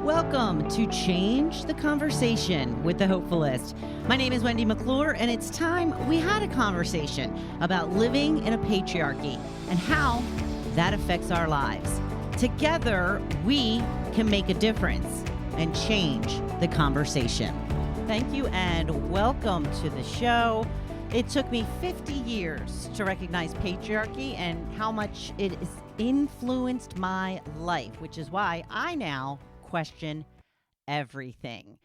Welcome to Change the Conversation with the Hopefulist. My name is Wendy McClure, and it's time we had a conversation about living in a patriarchy and how that affects our lives. Together, we can make a difference and change the conversation. Thank you and welcome to the show. It took me 50 years to recognize patriarchy and how much it has influenced my life, which is why I now question everything.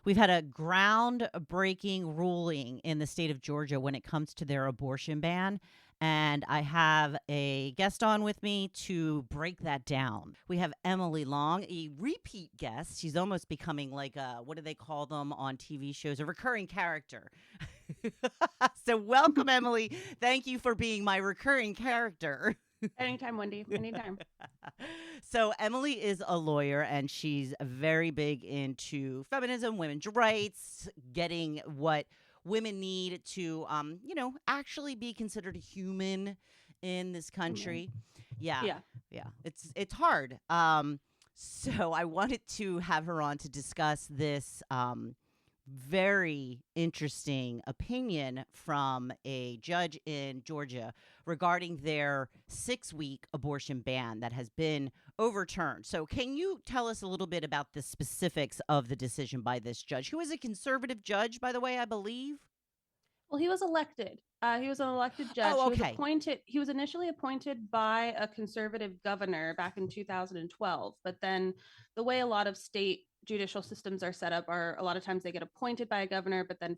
We've had a groundbreaking ruling in the state of Georgia when it comes to their abortion ban. And I have a guest on with me to break that down. We have Emily Long, a repeat guest. She's almost becoming like what do they call them on TV shows? A recurring character. So welcome, Emily. Thank you for being my recurring character. Anytime, Wendy. Anytime. So Emily is a lawyer, and she's very big into feminism, women's rights, getting what women need to, actually be considered a human in this country. Yeah. It's hard. So I wanted to have her on to discuss this very interesting opinion from a judge in Georgia regarding their 6-week abortion ban that has been overturned. So can you tell us a little bit about the specifics of the decision by this judge, who is a conservative judge, by the way, I believe? Well, he was elected. He was an elected judge. Oh, okay. He was initially appointed by a conservative governor back in 2012. But then the way a lot of state judicial systems are set up are a lot of times they get appointed by a governor, but then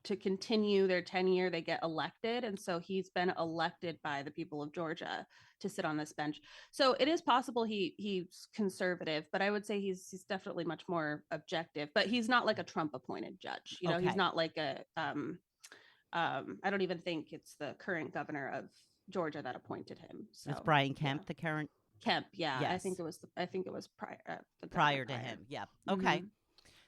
to continue their tenure, they get elected. And so he's been elected by the people of Georgia to sit on this bench. So it is possible he's conservative, but I would say he's definitely much more objective. But he's not like a Trump appointed judge. Okay. He's not like I don't even think it's the current governor of Georgia that appointed him. So It's Brian Kemp, the current Kemp. Yeah, Yes. I think it was prior to him. Yeah. Okay. Mm-hmm.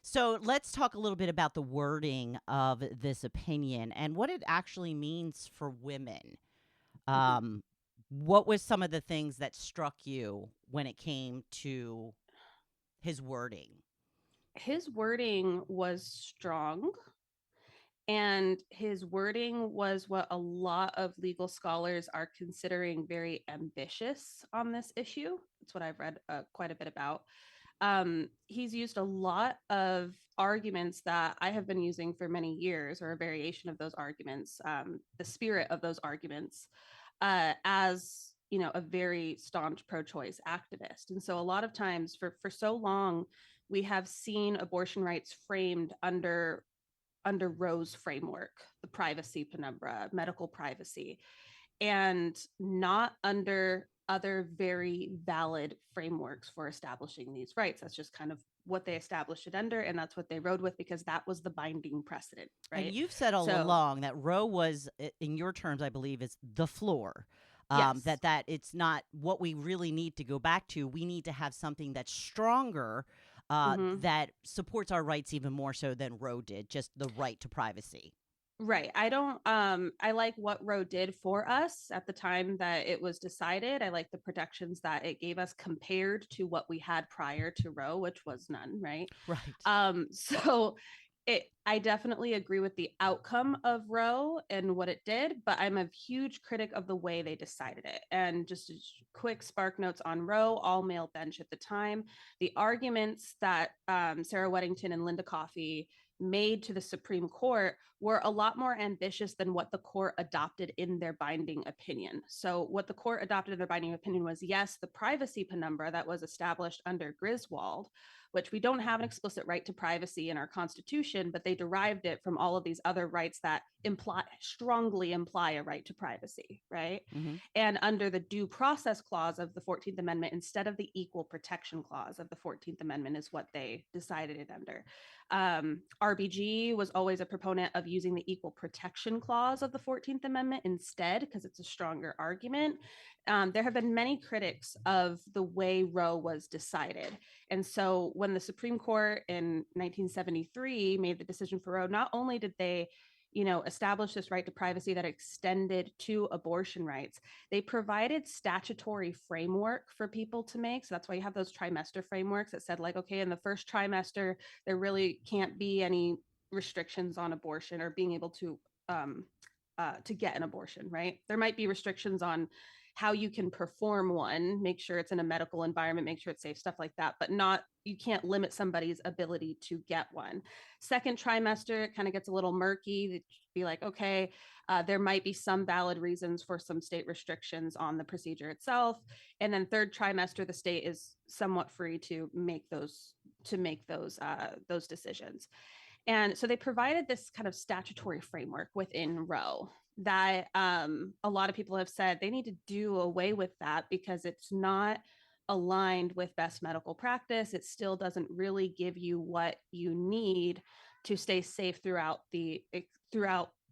So let's talk a little bit about the wording of this opinion and what it actually means for women. What was some of the things that struck you when it came to his wording? His wording was strong, and his wording was what a lot of legal scholars are considering very ambitious on this issue. That's what I've read quite a bit about. He's used a lot of arguments that I have been using for many years, or a variation of those arguments, the spirit of those arguments, as a very staunch pro-choice activist. And so a lot of times for so long, we have seen abortion rights framed under Roe's framework, the privacy penumbra, medical privacy, and not under other very valid frameworks for establishing these rights. That's just kind of what they established it under, and that's what they rode with because that was the binding precedent, right? And you've said all along that Roe was, in your terms, I believe, is the floor. Yes. That it's not what we really need to go back to. We need to have something that's stronger, that supports our rights even more so than Roe did, just the right to privacy. Right. I like what Roe did for us at the time that it was decided. I like the protections that it gave us compared to what we had prior to Roe, which was none, right? Right. So I definitely agree with the outcome of Roe and what it did, but I'm a huge critic of the way they decided it. And just a quick spark notes on Roe, all male bench at the time. The arguments that Sarah Weddington and Linda Coffey made to the Supreme Court were a lot more ambitious than what the court adopted in their binding opinion. So what the court adopted in their binding opinion was, yes, the privacy penumbra that was established under Griswold, which we don't have an explicit right to privacy in our Constitution, but they derived it from all of these other rights that strongly imply a right to privacy, right? Mm-hmm. And under the due process clause of the 14th Amendment, instead of the equal protection clause of the 14th Amendment, is what they decided it under. RBG was always a proponent of using the equal protection clause of the 14th Amendment instead, because it's a stronger argument. There have been many critics of the way Roe was decided. And so when the Supreme Court in 1973 made the decision for Roe, not only did they establish this right to privacy that extended to abortion rights. They provided statutory framework for people to make. So that's why you have those trimester frameworks that said, like, okay, in the first trimester, there really can't be any restrictions on abortion or being able to get an abortion, right? There might be restrictions on how you can perform one, make sure it's in a medical environment, make sure it's safe, stuff like that, but not, you can't limit somebody's ability to get one. Second trimester, it kind of gets a little murky. Be like, okay, there might be some valid reasons for some state restrictions on the procedure itself. And then third trimester, the state is somewhat free to make those decisions. And so they provided this kind of statutory framework within Roe that a lot of people have said they need to do away with that because it's not aligned with best medical practice. It still doesn't really give you what you need to stay safe throughout the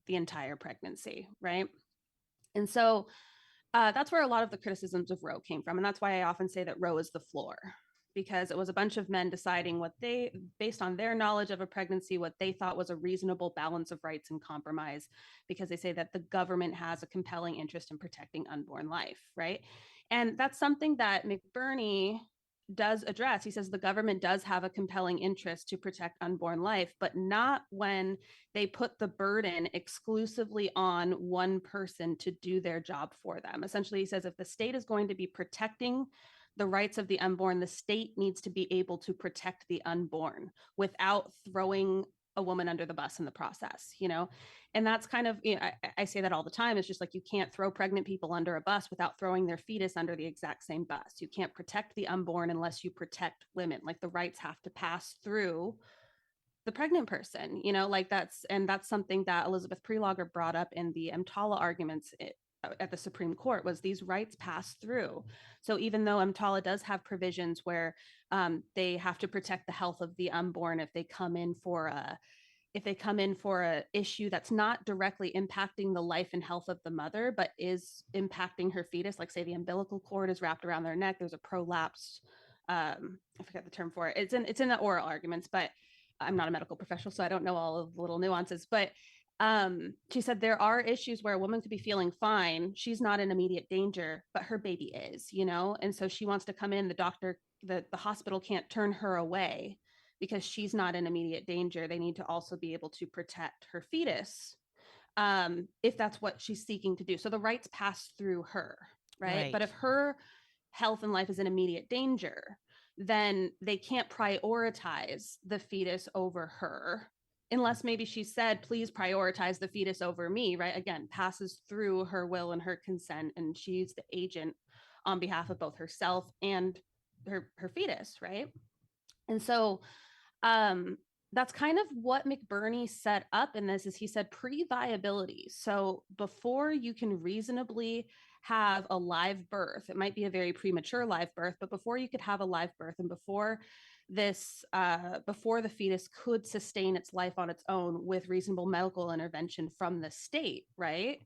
entire pregnancy, right? And so that's where a lot of the criticisms of Roe came from. And that's why I often say that Roe is the floor, because it was a bunch of men deciding what they, based on their knowledge of a pregnancy, what they thought was a reasonable balance of rights and compromise, because they say that the government has a compelling interest in protecting unborn life, right? And that's something that McBurney does address. He says the government does have a compelling interest to protect unborn life, but not when they put the burden exclusively on one person to do their job for them. Essentially, he says if the state is going to be protecting the rights of the unborn, the state needs to be able to protect the unborn without throwing a woman under the bus in the process, And that's kind of, I say that all the time. It's just like, you can't throw pregnant people under a bus without throwing their fetus under the exact same bus. You can't protect the unborn unless you protect women. Like, the rights have to pass through the pregnant person, that's something that Elizabeth Prelogger brought up in the EMTALA arguments at the Supreme Court, was these rights pass through. So even though EMTALA does have provisions where they have to protect the health of the unborn if they come in for a issue that's not directly impacting the life and health of the mother, but is impacting her fetus, like say the umbilical cord is wrapped around their neck, there's a prolapsed, I forget the term for it. It's in the oral arguments, but I'm not a medical professional, so I don't know all of the little nuances, but she said there are issues where a woman could be feeling fine. She's not in immediate danger, but her baby is, and so she wants to come in. The hospital can't turn her away because she's not in immediate danger. They need to also be able to protect her fetus if that's what she's seeking to do. So the rights pass through her, right? But if her health and life is in immediate danger, then they can't prioritize the fetus over her, unless maybe she said, please prioritize the fetus over me, right? Again, passes through her will and her consent, and she's the agent on behalf of both herself and her fetus, right? And so that's kind of what McBurney set up in this. Is he said pre-viability. So before you can reasonably have a live birth, it might be a very premature live birth, but before you could have a live birth and before the fetus could sustain its life on its own with reasonable medical intervention from the state, right?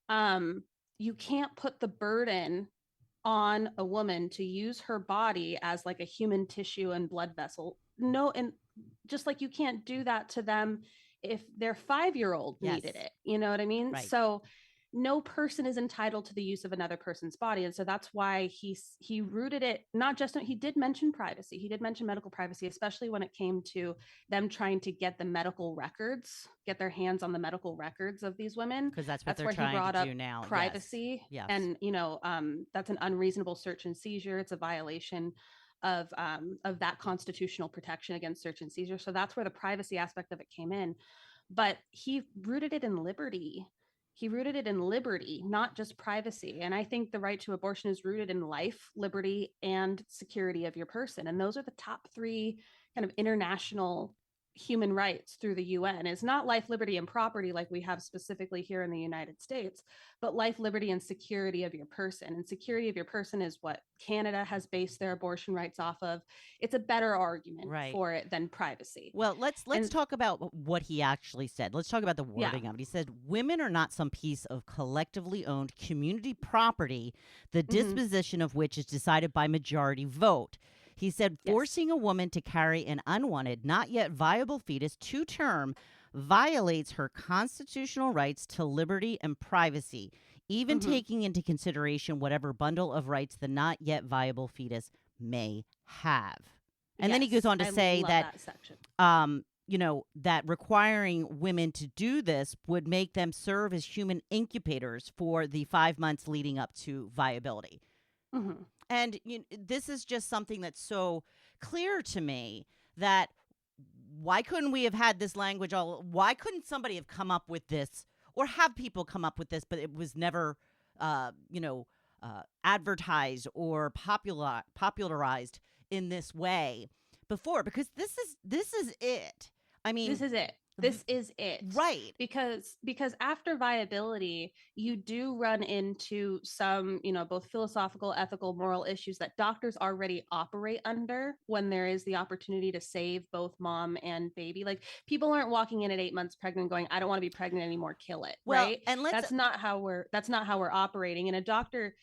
You can't put the burden on a woman to use her body as like a human tissue and blood vessel. No, and just like you can't do that to them if their 5-year-old needed it. You know what I mean? Right. So no person is entitled to the use of another person's body. And so that's why he rooted it, not just, he did mention privacy. He did mention medical privacy, especially when it came to them trying to get the medical records, get their hands on the medical records of these women. Because that's what they're trying to do now. Privacy. Yes. And, that's an unreasonable search and seizure. It's a violation of that constitutional protection against search and seizure. So that's where the privacy aspect of it came in. But he rooted it in liberty. He rooted it in liberty, not just privacy. And I think the right to abortion is rooted in life, liberty, and security of your person. And those are the top 3 kind of international human rights through the UN. Is not life, liberty, and property like we have specifically here in the United States, but life, liberty, and security of your person. And security of your person is what Canada has based their abortion rights off of. It's a better argument for it than privacy. Well, let's talk about what he actually said. Let's talk about the wording of it. He said, women are not some piece of collectively owned community property, the disposition of which is decided by majority vote. He said, forcing a woman to carry an unwanted, not yet viable fetus to term violates her constitutional rights to liberty and privacy, even Mm-hmm. taking into consideration whatever bundle of rights the not yet viable fetus may have. And then he goes Yes, on to I say love that, that section. that requiring women to do this would make them serve as human incubators for the 5 months leading up to viability. Mm-hmm. And this is just something that's so clear to me that why couldn't we have had this language why couldn't somebody have come up with this or have people come up with this, but it was never, uh, you know, advertised or popularized in this way before? Because this is it. I This mean, is it. This is it. right. Because after viability, you do run into some, both philosophical, ethical, moral issues that doctors already operate under when there is the opportunity to save both mom and baby. Like, people aren't walking in at 8 months pregnant going, I don't want to be pregnant anymore, kill it. Well, Right? and let's That's not how we're operating. And a doctor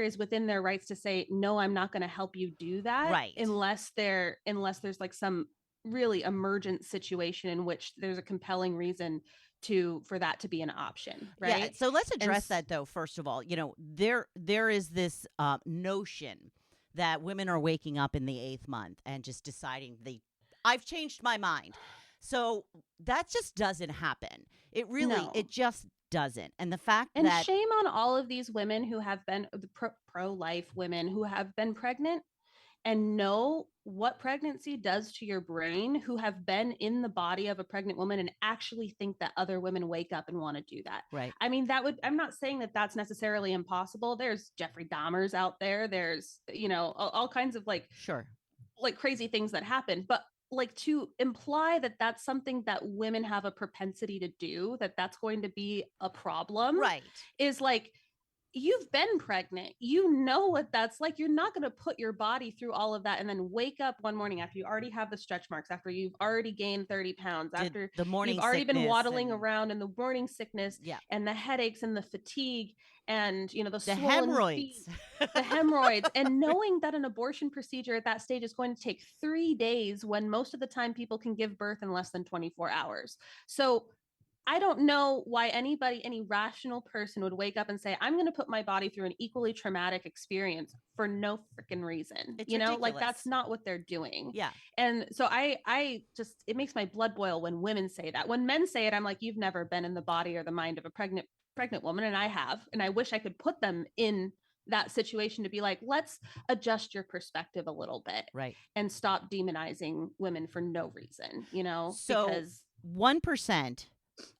is within their rights to say, no, I'm not going to help you do that right. unless there's like some really emergent situation in which there's a compelling reason for that to be an option, Yeah, right? so let's And address that though. First of all, there is this notion that women are waking up in the 8th month and just deciding I've changed my mind. So that just doesn't happen. no. It just doesn't. And the fact And that shame on all of these women who have been the pro-life women who have been pregnant and know what pregnancy does to your brain, who have been in the body of a pregnant woman and actually think that other women wake up and want to do that. right, I mean, I'm not saying that that's necessarily impossible. There's Jeffrey Dahmers out there. There's, all kinds of like sure, crazy things that happen. But like, to imply that that's something that women have a propensity to do, that's going to be a problem, right. is like, you've been pregnant. You know what that's like. You're not going to put your body through all of that and then wake up one morning after you already have the stretch marks, after you've already gained 30 pounds, Did after the morning you've already been sickness waddling and around in the morning sickness yeah, and the headaches and the fatigue and, the the swollen feet, hemorrhoids. the hemorrhoids, and knowing that an abortion procedure at that stage is going to take 3 days when most of the time people can give birth in less than 24 hours. So I don't know why any rational person would wake up and say, I'm going to put my body through an equally traumatic experience for no freaking reason. It's Like, ridiculous. that's not what they're doing. Yeah. And so I just, it makes my blood boil when women say that. When men say it, I'm like, you've never been in the body or the mind of a pregnant woman. And I have. And I wish I could put them in that situation to be like, let's adjust your perspective a little bit Right. and stop demonizing women for no reason, So because 1%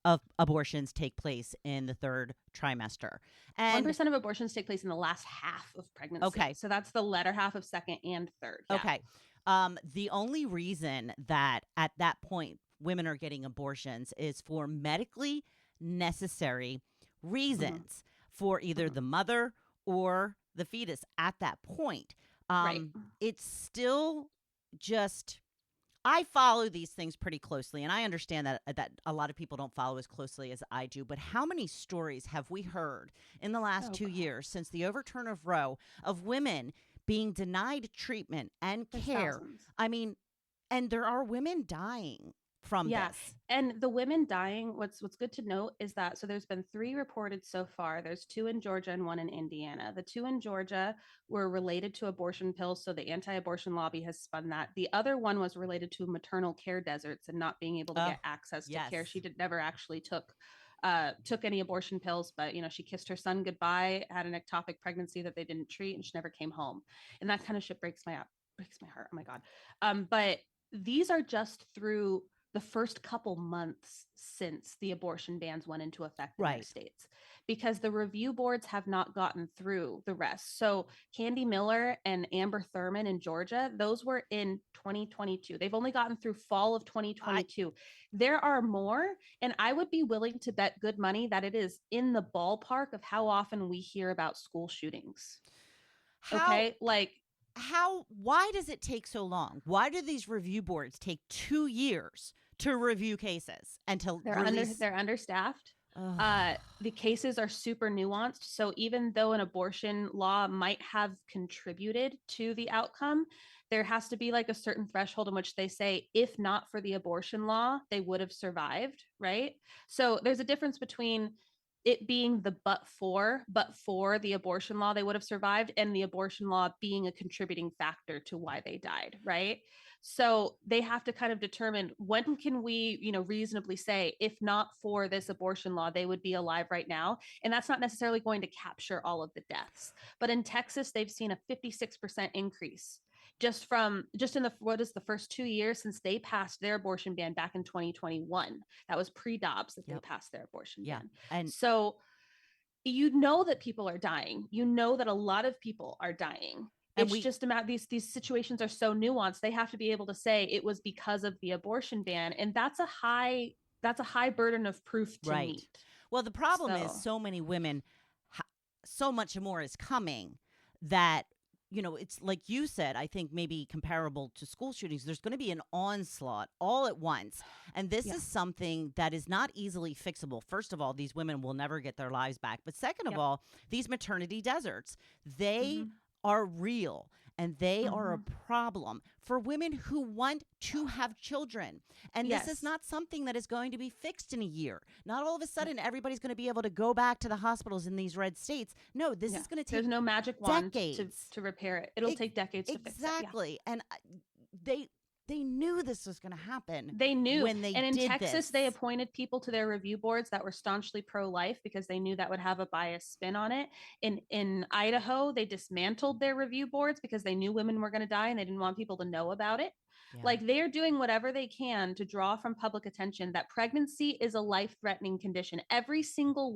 of abortions take place in the 3rd trimester. And 1% of abortions take place in the last half of pregnancy. Okay. So that's the latter half of 2nd and 3rd. Yeah. okay. The only reason that at that point women are getting abortions is for medically necessary reasons for either the mother or the fetus at that point. Right. It's still just, I follow these things pretty closely, and I understand that a lot of people don't follow as closely as I do. But how many stories have we heard in the last 2 years since the overturn of Roe of women being denied treatment and There's care? thousands. I mean, and there are women dying from Yeah. this. And the women dying, what's good to note is that, so there's been 3 reported so far. There's 2 in Georgia and 1 in Indiana. The 2 in Georgia were related to abortion pills, so the anti-abortion lobby has spun that. The other one was related to maternal care deserts and not being able to get access to care. yes. She never actually took any abortion pills, but she kissed her son goodbye, had an ectopic pregnancy that they didn't treat, and she never came home. And that kind of shit breaks my heart. Oh my God. But these are just through the first couple months since the abortion bans went into effect in their Right. states, because the review boards have not gotten through the rest. So Candy Miller and Amber Thurman in Georgia, those were in 2022. They've only gotten through fall of 2022. There are more, and I would be willing to bet good money that it is in the ballpark of how often we hear about school shootings. Okay, why does it take so long? Why do these review boards take 2 years to review cases and to they're release? understaffed. Ugh. The cases are super nuanced. So even though an abortion law might have contributed to the outcome, there has to be like a certain threshold in which they say, if not for the abortion law, they would have survived, right? So there's a difference between it being the but for the abortion law, they would have survived, and the abortion law being a contributing factor to why they died, right? So they have to kind of determine, when can we, reasonably say, if not for this abortion law, they would be alive right now. And that's not necessarily going to capture all of the deaths. But in Texas, they've seen a 56% increase just in the first 2 years since they passed their abortion ban back in 2021. That was pre-Dobbs that they passed their abortion ban. And So that people are dying. That a lot of people are dying. And It's just about these situations are so nuanced. They have to be able to say it was because of the abortion ban, and that's a high burden of proof to right. meet. Well, the problem is so many women, so much more is coming that, it's like you said, I think maybe comparable to school shootings. There's going to be an onslaught all at once. And this is something that is not easily fixable. First of all, these women will never get their lives back. But second of all, these maternity deserts, they are real. And they are a problem for women who want to have children. And this is not something that is going to be fixed in a year. Not all of a sudden everybody's going to be able to go back to the hospitals in these red states. No, this is going to take There's no magic wand decades to repair it. It'll take decades to fix it. Exactly. And they knew this was going to happen. They knew. When they and in did Texas, this. They appointed people to their review boards that were staunchly pro-life because they knew that would have a biased spin on it. In Idaho, they dismantled their review boards because they knew women were going to die and they didn't want people to know about it. Yeah. Like, they're doing whatever they can to draw from public attention that pregnancy is a life-threatening condition. Every single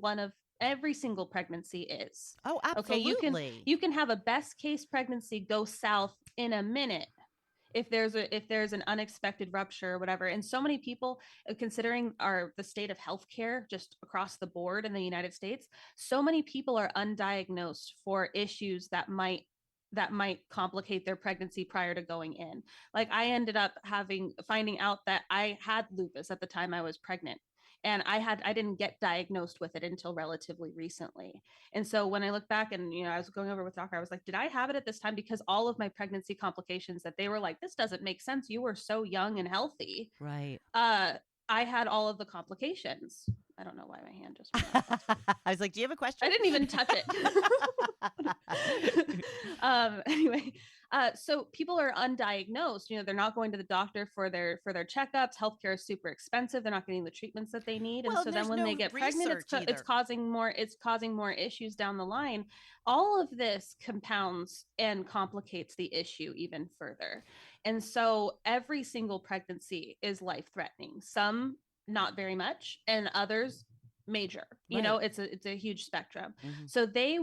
pregnancy is. Oh, absolutely. Okay, you can have a best case pregnancy go south in a minute if there's an unexpected rupture or whatever. And so many people, considering the state of healthcare just across the board in the United States, so many people are undiagnosed for issues that might complicate their pregnancy prior to going in. Like, I ended up finding out that I had lupus at the time I was pregnant. And I didn't get diagnosed with it until relatively recently. And so when I look back and, I was going over with doctor, I was like, did I have it at this time? Because all of my pregnancy complications that they were like, this doesn't make sense. You were so young and healthy. Right. I had all of the complications. I don't know why my hand just went up. I was like, do you have a question? I didn't even touch it. Anyway, so people are undiagnosed. They're not going to the doctor for their checkups. Healthcare is super expensive. They're not getting the treatments that they need. And so then when they get pregnant, it's causing more issues down the line. All of this compounds and complicates the issue even further. And so every single pregnancy is life-threatening. Some not very much, and others major. Right. It's a huge spectrum. So they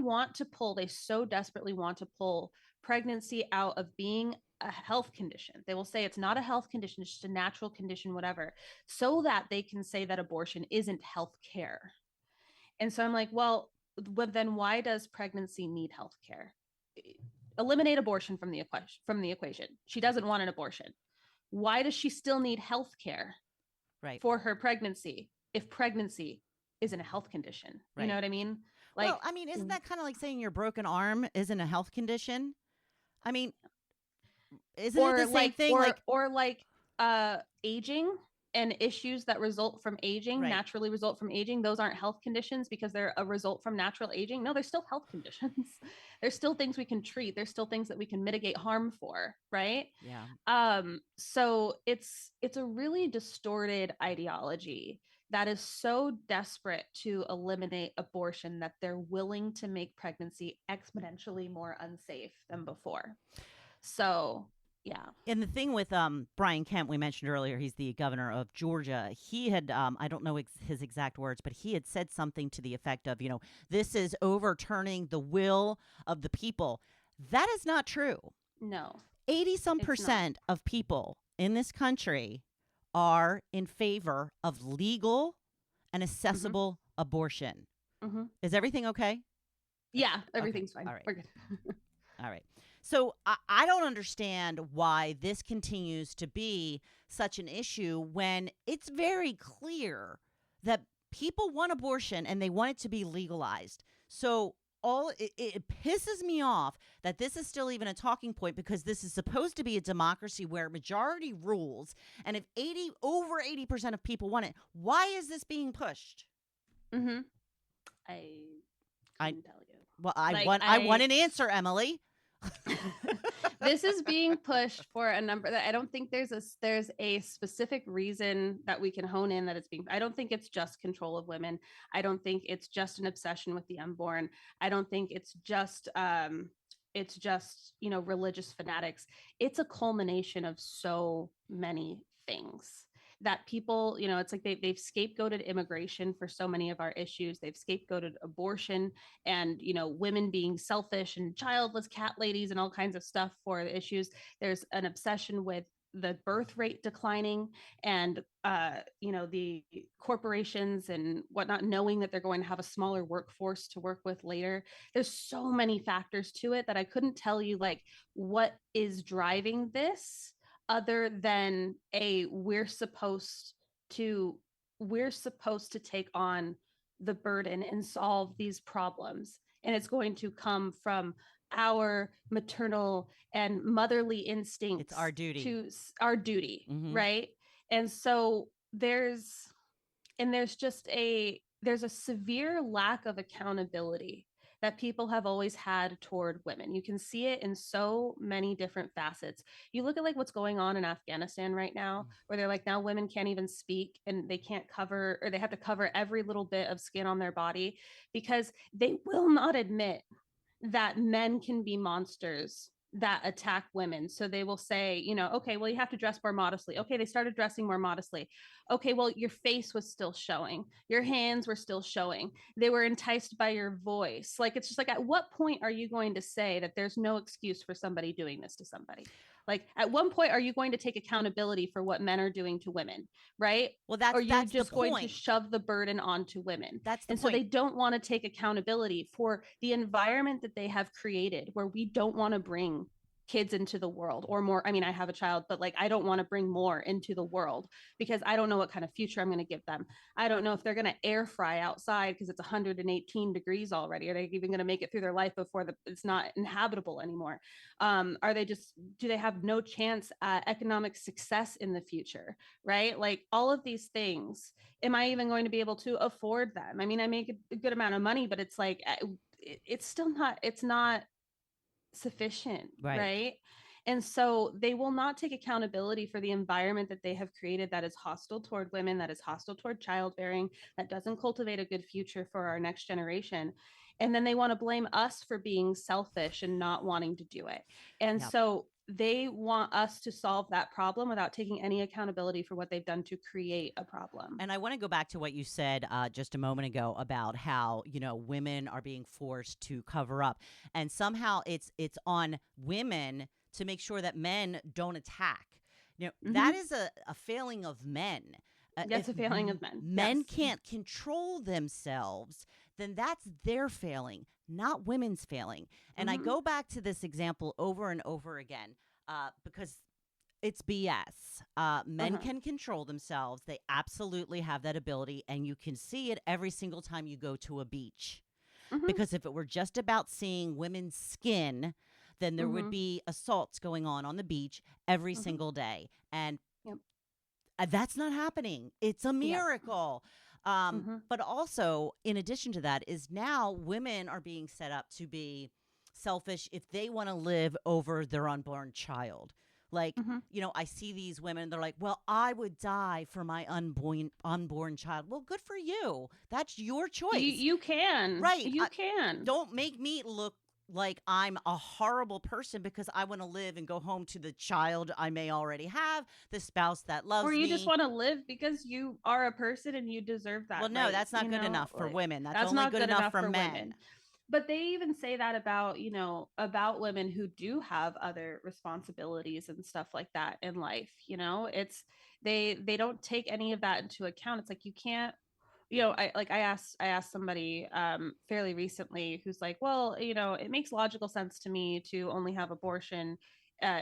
so desperately want to pull pregnancy out of being a health condition. They will say it's not a health condition, it's just a natural condition, whatever, so that they can say that abortion isn't health care. And so I'm like, well, then why does pregnancy need health care? Eliminate abortion from the equation. She doesn't want an abortion. Why does she still need health care for her pregnancy if pregnancy isn't a health condition? Right. You know what I mean? Like, well, I mean, isn't that kind of like saying your broken arm isn't a health condition? I mean, isn't it the same thing? Aging and issues that result from aging, naturally result from aging. Those aren't health conditions because they're a result from natural aging. No, they're still health conditions. There's still things we can treat. There's still things that we can mitigate harm for. Right. Yeah. So it's a really distorted ideology that is so desperate to eliminate abortion that they're willing to make pregnancy exponentially more unsafe than before. So, yeah. And the thing with Brian Kemp, we mentioned earlier, he's the governor of Georgia. He had, I don't know his exact words, but he had said something to the effect of, this is overturning the will of the people. That is not true. No. 80% of people in this country are in favor of legal and accessible abortion. Is everything okay? Yeah, everything's fine. All right. We're good. All right. So I don't understand why this continues to be such an issue when it's very clear that people want abortion and they want it to be legalized. So it pisses me off that this is still even a talking point, because this is supposed to be a democracy where majority rules, and if over 80% of people want it, why is this being pushed? Mm-hmm. I I couldn't tell you. well, Like I want an answer, Emily. this is being pushed for a number that I don't think there's a specific reason that we can hone in that it's being. I don't think it's just control of women. I don't think it's just an obsession with the unborn. I don't think it's just, you know, religious fanatics. It's a culmination of so many things that people, you know, it's like they've scapegoated immigration for so many of our issues. They've scapegoated abortion and, you know, women being selfish and childless cat ladies and all kinds of stuff for the issues. There's an obsession with the birth rate declining and you know, the corporations and whatnot knowing that they're going to have a smaller workforce to work with later. There's so many factors to it that I couldn't tell you like what is driving this, other than to we're supposed to take on the burden and solve these problems, and it's going to come from our maternal and motherly instincts. It's our duty. To our duty, Mm-hmm. right? And so there's a severe lack of accountability that people have always had toward women. You can see it in so many different facets. You look at like what's going on in Afghanistan right now, where they're like, now women can't even speak and they can't cover, or they have to cover every little bit of skin on their body because they will not admit that men can be monsters that attack women. So they will say, you know, okay, well, you have to dress more modestly. Okay, they started dressing more modestly. Okay, well, your face was still showing, your hands were still showing, they were enticed by your voice. Like, it's just like, at what point are you going to say that there's no excuse for somebody doing this to somebody? Like, at one point, are you going to take accountability for what men are doing to women, right? Well, that's or you're that's just the going point. to shove the burden onto women. That's the and point. so they don't want to take accountability for the environment that they have created, where we don't want to bring kids into the world, or more. I mean, I have a child, but like, I don't want to bring more into the world because I don't know what kind of future I'm going to give them. I don't know if they're going to air fry outside because it's 118 degrees already. Are they even going to make it through their life before it's not inhabitable anymore? Do they have no chance at economic success in the future? Right? Like, all of these things, am I even going to be able to afford them? I mean, I make a good amount of money, but it's like, it's still not, it's not sufficient, right? And so they will not take accountability for the environment that they have created that is hostile toward women, that is hostile toward childbearing, that doesn't cultivate a good future for our next generation. And then they want to blame us for being selfish and not wanting to do it. And so they want us to solve that problem without taking any accountability for what they've done to create a problem. And I want to go back to what you said just a moment ago about how, you know, women are being forced to cover up, and somehow it's on women to make sure that men don't attack. You know, that is a failing of men. That's a failing of men. Men can't control themselves, then that's their failing, not women's failing. And I go back to this example over and over again because it's BS. Men can control themselves. They absolutely have that ability, and you can see it every single time you go to a beach. Because if it were just about seeing women's skin, then there would be assaults going on the beach every single day. And that's not happening. It's a miracle. But also, in addition to that, is now women are being set up to be selfish if they want to live over their unborn child. Like, you know, I see these women, they're like, well, I would die for my unborn child. Well, good for you. That's your choice. You can. Right. You can. Don't make me look like I'm a horrible person because I want to live and go home to the child I may already have, the spouse that loves me. Or you just want to live because you are a person and you deserve that. Well, no, that's not good enough for women. That's only good enough for men. Women. But they even say that about, you know, about women who do have other responsibilities and stuff like that in life. You know, it's they don't take any of that into account. It's like, you can't, you know, I asked somebody fairly recently who's like, well, you know, it makes logical sense to me to only have abortion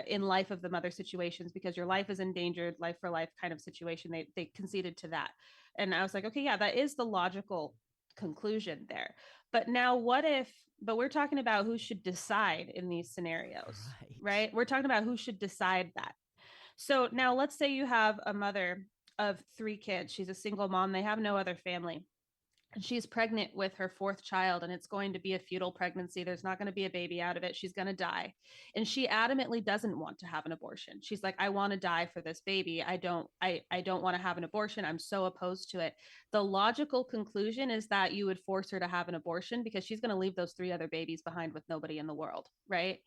in life of the mother situations, because your life is endangered, life for life kind of situation. They conceded to that. And I was like, okay, yeah, that is the logical conclusion there. But now what if, but we're talking about who should decide in these scenarios, Right. right? We're talking about who should decide that. So now let's say you have a mother of 3 kids. She's a single mom. They have no other family. And she's pregnant with her 4th child, and it's going to be a futile pregnancy. There's not going to be a baby out of it. She's going to die. And she adamantly doesn't want to have an abortion. She's like, I want to die for this baby. I don't want to have an abortion. I'm so opposed to it. The logical conclusion is that you would force her to have an abortion because she's going to leave those 3 other babies behind with nobody in the world, right?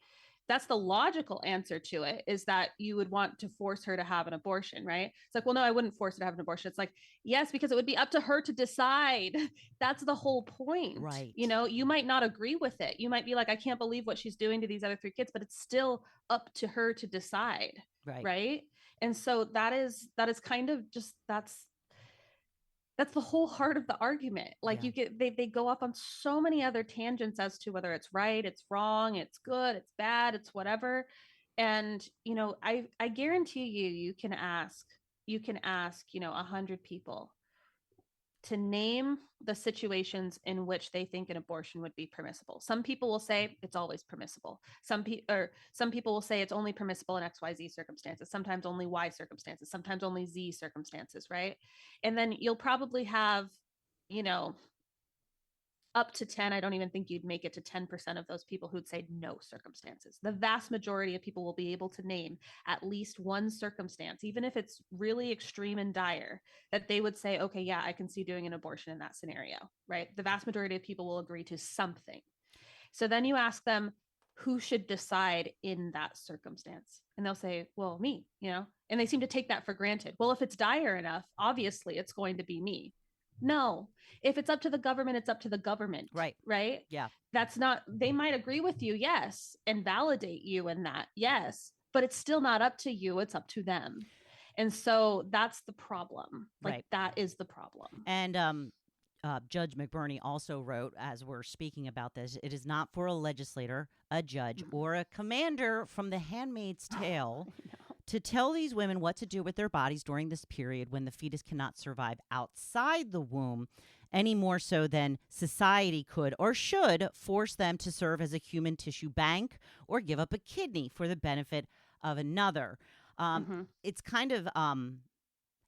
That's the logical answer to it, is that you would want to force her to have an abortion, right? It's like, well, no, I wouldn't force her to have an abortion. It's like, yes, because it would be up to her to decide. That's the whole point. Right. You might not agree with it. You might be like, I can't believe what she's doing to these other 3 kids, but it's still up to her to decide. Right. Right. And so that is kind of just, that's the whole heart of the argument. Like, Yeah. you get, they go off on so many other tangents as to whether it's right, it's wrong, it's good, it's bad, it's whatever. And I guarantee you can ask 100 people to name the situations in which they think an abortion would be permissible. Some people will say it's always permissible. Some people will say it's only permissible in XYZ circumstances, sometimes only Y circumstances, sometimes only Z circumstances, right? And then you'll probably have, you know, up to 10. I don't even think you'd make it to 10% of those people who'd say no circumstances. The vast majority of people will be able to name at least one circumstance, even if it's really extreme and dire, that they would say, okay, yeah, I can see doing an abortion in that scenario, right? The vast majority of people will agree to something. So then you ask them, who should decide in that circumstance? And they'll say, well, me, and they seem to take that for granted. Well, if it's dire enough, obviously it's going to be me. No, if it's up to the government, it's up to the government. Right. Right. Yeah. That's not, they might agree with you, yes, and validate you in that, yes, but it's still not up to you. It's up to them. And so that's the problem. Like, Right. that is the problem. And Judge McBurney also wrote, as we're speaking about this, it is not for a legislator, a judge, or a commander from The Handmaid's Tale to tell these women what to do with their bodies during this period when the fetus cannot survive outside the womb, any more so than society could or should force them to serve as a human tissue bank or give up a kidney for the benefit of another. It's kind of, and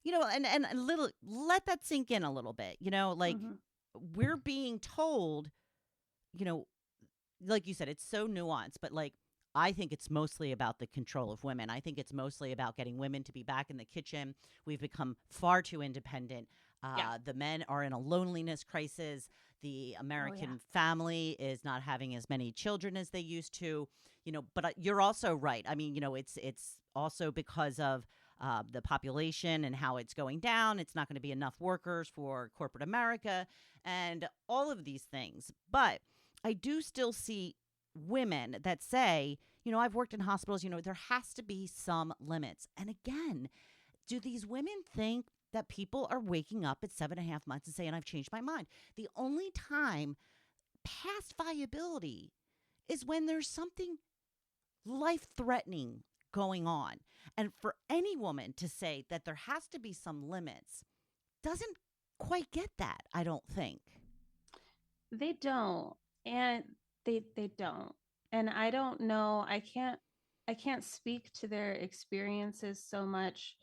a little, let that sink in a little bit, we're being told, like you said, it's so nuanced, but I think it's mostly about the control of women. I think it's mostly about getting women to be back in the kitchen. We've become far too independent. The men are in a loneliness crisis. The American family is not having as many children as they used to, but you're also right. I mean, it's also because of the population and how it's going down. It's not going to be enough workers for corporate America and all of these things. But I do still see women that say, I've worked in hospitals, there has to be some limits. And again, do these women think that people are waking up at 7.5 months and saying, I've changed my mind? The only time past viability is when there's something life-threatening going on. And for any woman to say that there has to be some limits doesn't quite get that, I don't think. They don't. And they don't. And I don't know, I can't speak to their experiences so much,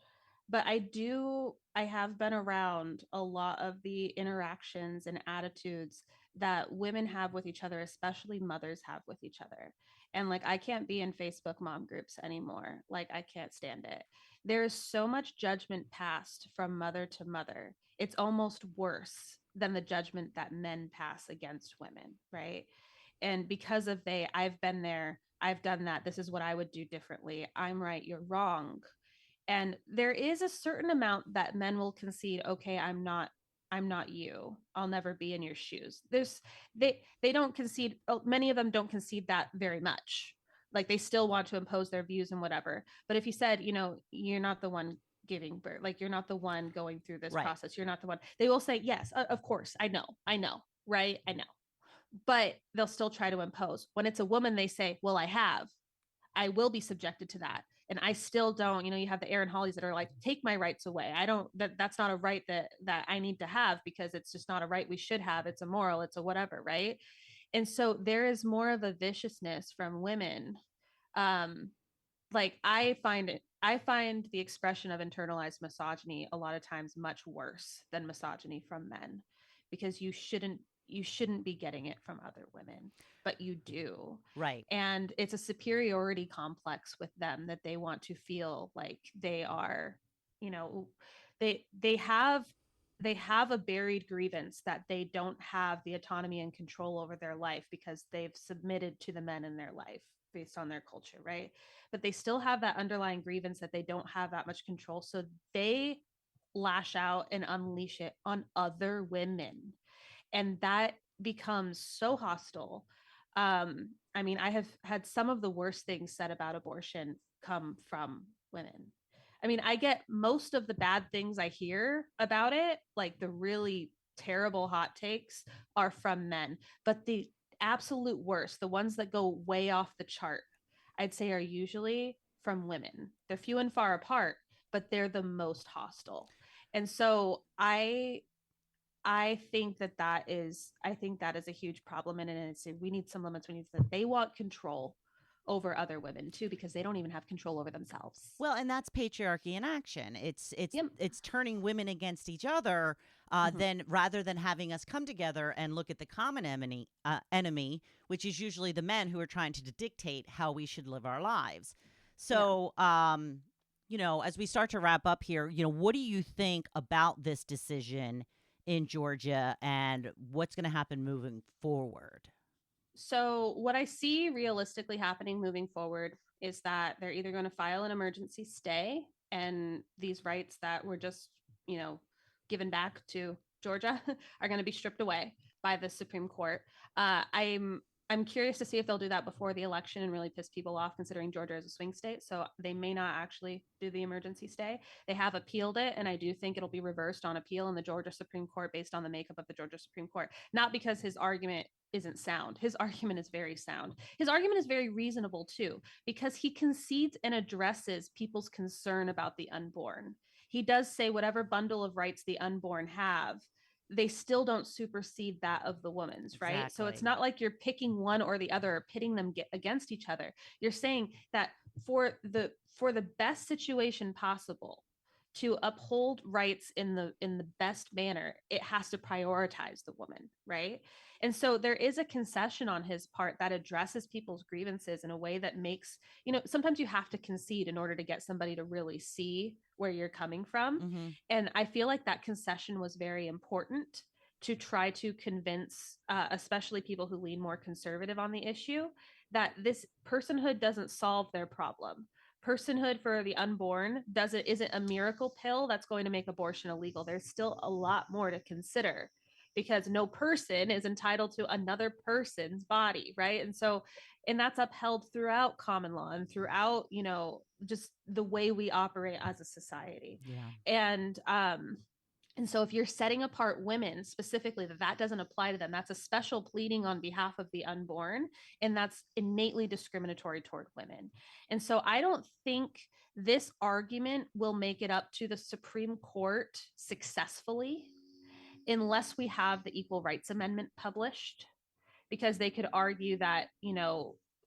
but I have been around a lot of the interactions and attitudes that women have with each other, especially mothers have with each other. And I can't be in Facebook mom groups anymore. I can't stand it. There is so much judgment passed from mother to mother. It's almost worse than the judgment that men pass against women, right? And because of I've been there, I've done that, this is what I would do differently, I'm right, you're wrong. And there is a certain amount that men will concede, okay, I'm not you, I'll never be in your shoes. They don't concede, many of them don't concede that very much. They still want to impose their views and whatever. But if you said, you're not the one giving birth, you're not the one going through this process, you're not the one, they will say, yes, of course, I know, right, I know. But they'll still try to impose. When it's a woman, they say, well, I have. I will be subjected to that. And I still don't, you have the Aaron Hollies that are like, take my rights away. I don't, that's not a right that I need to have, because it's just not a right we should have. It's immoral. It's a whatever. Right. And so there is more of a viciousness from women. Um, like I find the expression of internalized misogyny a lot of times much worse than misogyny from men, because you shouldn't be getting it from other women, but you do. Right. And it's a superiority complex with them, that they want to feel like they are, you know they have a buried grievance that they don't have the autonomy and control over their life, because they've submitted to the men in their life based on their culture, right? But they still have that underlying grievance that they don't have that much control, so they lash out and unleash it on other women, and that becomes so hostile. I mean, I have had some of the worst things said about abortion come from women. I mean, I get most of the bad things I hear about it, like the really terrible hot takes, are from men. But the absolute worst, the ones that go way off the chart, I'd say are usually from women. They're few and far apart, but they're the most hostile. And so I think that is a huge problem, and it's, we need some limits. We need that they want control over other women too, because they don't even have control over themselves. Well, and that's patriarchy in action. It's Yep. it's turning women against each other. Mm-hmm. Then rather than having us come together and look at the common enemy, which is usually the men who are trying to dictate how we should live our lives. Yeah. So, as we start to wrap up here, what do you think about this decision in Georgia and what's going to happen moving forward? So what I see realistically happening moving forward is that they're either going to file an emergency stay, and these rights that were just, you know, given back to Georgia are going to be stripped away by the Supreme Court. I'm curious to see if they'll do that before the election and really piss people off, considering Georgia is a swing state. So they may not actually do the emergency stay. They have appealed it, and I do think it'll be reversed on appeal in the Georgia Supreme Court based on the makeup of the Georgia Supreme Court. Not because his argument isn't sound. His argument is very sound. His argument is very reasonable too, because he concedes and addresses people's concern about the unborn. He does say whatever bundle of rights the unborn have, they still don't supersede that of the woman's, right? Exactly. So it's not like you're picking one or the other or pitting them against each other. You're saying that for the best situation possible, to uphold rights in the best manner, it has to prioritize the woman, right? And so there is a concession on his part that addresses people's grievances in a way that makes, sometimes you have to concede in order to get somebody to really see where you're coming from. Mm-hmm. And I feel like that concession was very important to try to convince, especially people who lean more conservative on the issue, that this personhood doesn't solve their problem. Personhood for the unborn isn't a miracle pill that's going to make abortion illegal. There's still a lot more to consider, because no person is entitled to another person's body, right? And that's upheld throughout common law and throughout, just the way we operate as a society. Yeah. And so if you're setting apart women specifically, that doesn't apply to them, that's a special pleading on behalf of the unborn, and that's innately discriminatory toward women. And so I don't think this argument will make it up to the Supreme Court successfully unless we have the Equal Rights Amendment published, because they could argue that,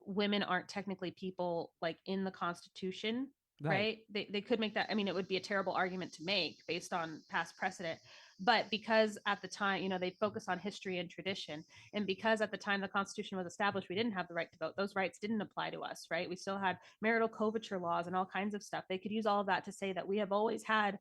women aren't technically people like in the Constitution, right? They could make that. I mean, it would be a terrible argument to make based on past precedent. But because at the time, they focus on history and tradition. And because at the time the Constitution was established, we didn't have the right to vote. Those rights didn't apply to us, right? We still had marital coverture laws and all kinds of stuff. They could use all of that to say that we have always had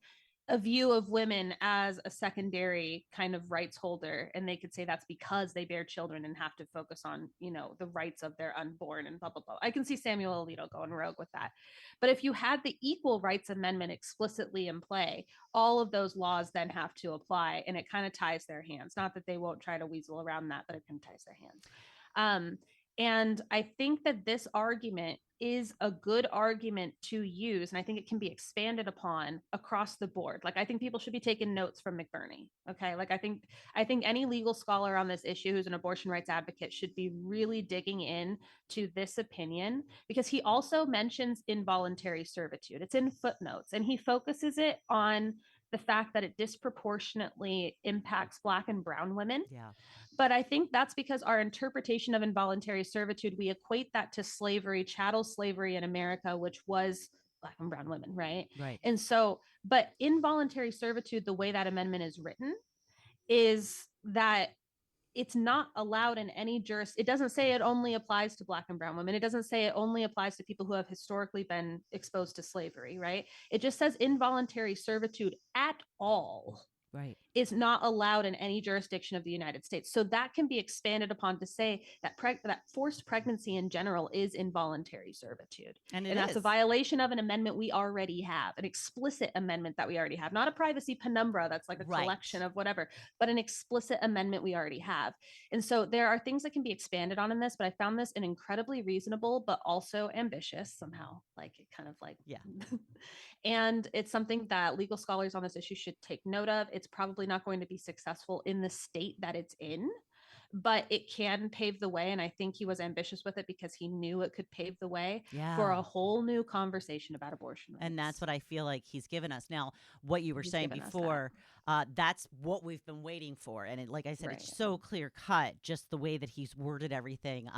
a view of women as a secondary kind of rights holder, and they could say that's because they bear children and have to focus on, the rights of their unborn and blah blah blah. I can see Samuel Alito going rogue with that. But if you had the Equal Rights Amendment explicitly in play, all of those laws then have to apply, and it kind of ties their hands. Not that they won't try to weasel around that, but it kind of ties their hands. And I think that this argument is a good argument to use. And I think it can be expanded upon across the board. Like, I think people should be taking notes from McBurney. Okay. Like, I think any legal scholar on this issue who's an abortion rights advocate should be really digging in to this opinion, because he also mentions involuntary servitude. It's in footnotes, and he focuses it on the fact that it disproportionately impacts Black and brown women. Yeah. But I think that's because our interpretation of involuntary servitude, we equate that to slavery, chattel slavery in America, which was Black and brown women, right? Right. And so, but involuntary servitude, the way that amendment is written, is that it's not allowed in any it doesn't say it only applies to Black and brown women. It doesn't say it only applies to people who have historically been exposed to slavery, right? It just says involuntary servitude at all. Right. Is not allowed in any jurisdiction of the United States. So that can be expanded upon to say that that forced pregnancy in general is involuntary servitude. And that's a violation of an amendment we already have, an explicit amendment that we already have, not a privacy penumbra that's like a collection of whatever, but an explicit amendment we already have. And so there are things that can be expanded on in this, but I found this an incredibly reasonable, but also ambitious somehow, like it kind of like, yeah. And it's something that legal scholars on this issue should take note of. It's probably not going to be successful in the state that it's in, but it can pave the way. And I think he was ambitious with it because he knew it could pave the way for a whole new conversation about abortion rights. And that's what I feel like he's given us. Now, what you were saying before, that's what we've been waiting for. And like I said, it's so clear cut, just the way that he's worded everything.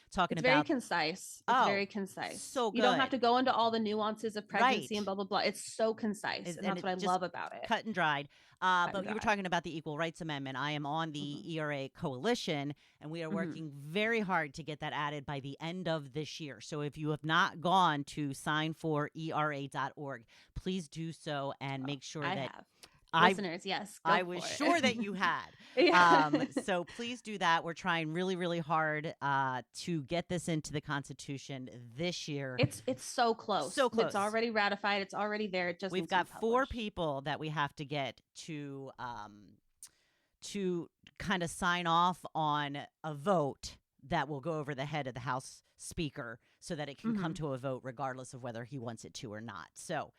It's very concise. It's very concise. So good. You don't have to go into all the nuances of pregnancy and blah, blah, blah. It's so concise. And that's what I love about it. Cut and dried. But you were talking about the Equal Rights Amendment. I am on the ERA Coalition, and we are working very hard to get that added by the end of this year. So if you have not gone to signforera.org, please do so and make sure listeners, yes. I was sure that you had. So please do that. We're trying really, really hard to get this into the Constitution this year. It's so close. So close. It's already ratified. It's already there. It just we've got 4 people that we have to get to kind of sign off on a vote that will go over the head of the House Speaker so that it can come to a vote regardless of whether he wants it to or not. So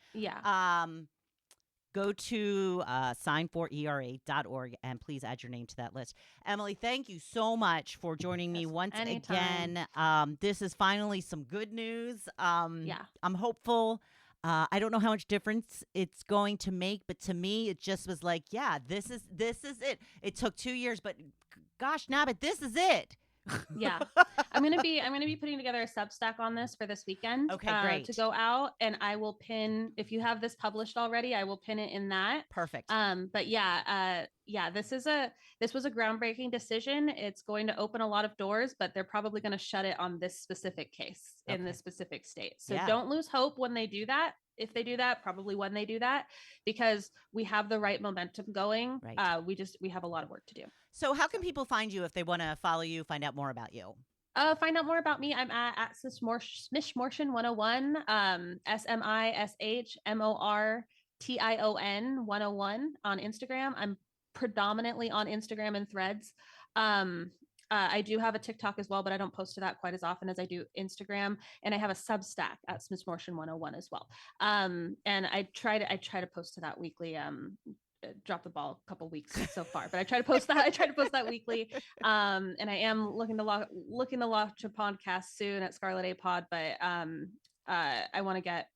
go to signforera.org and please add your name to that list. Emily, thank you so much for joining me once again. This is finally some good news. I'm hopeful. I don't know how much difference it's going to make, but to me, it just was like, this is it. It took 2 years, but gosh, but this is it. I'm gonna be putting together a Substack on this for this weekend. Okay, great. To go out, and I will pin, if you have this published already, I will pin it in that. Perfect. But this was a groundbreaking decision. It's going to open a lot of doors, but they're probably going to shut it on this specific case in this specific state. So don't lose hope when they do that. If they do that, probably when they do that, because we have the right momentum going. Right. We have a lot of work to do. So how can people find you if they want to follow you, find out more about you? Find out more about me. I'm at Smishmortion 101, SMISHMORTION 101 on Instagram. I'm predominantly on Instagram and Threads. I do have a TikTok as well, but I don't post to that quite as often as I do Instagram. And I have a Substack at Smishmortion 101 as well. And I try to post to that weekly. Drop the ball a couple weeks so far, but I try to post that weekly. And I am looking to launch a podcast soon at Scarlet A Pod, but I want to get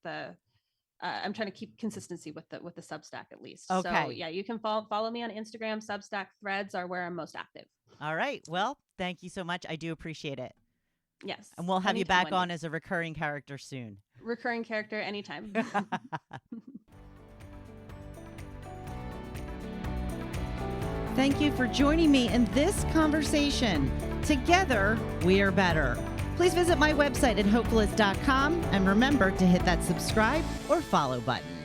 I'm trying to keep consistency with the Substack at least. Okay. So you can follow me on Instagram. Substack, Threads are where I'm most active. All right. Well, thank you so much. I do appreciate it. Yes. And we'll have you back on as a recurring character soon. Recurring character anytime. Thank you for joining me in this conversation. Together, we are better. Please visit my website at hopefulist.com and remember to hit that subscribe or follow button.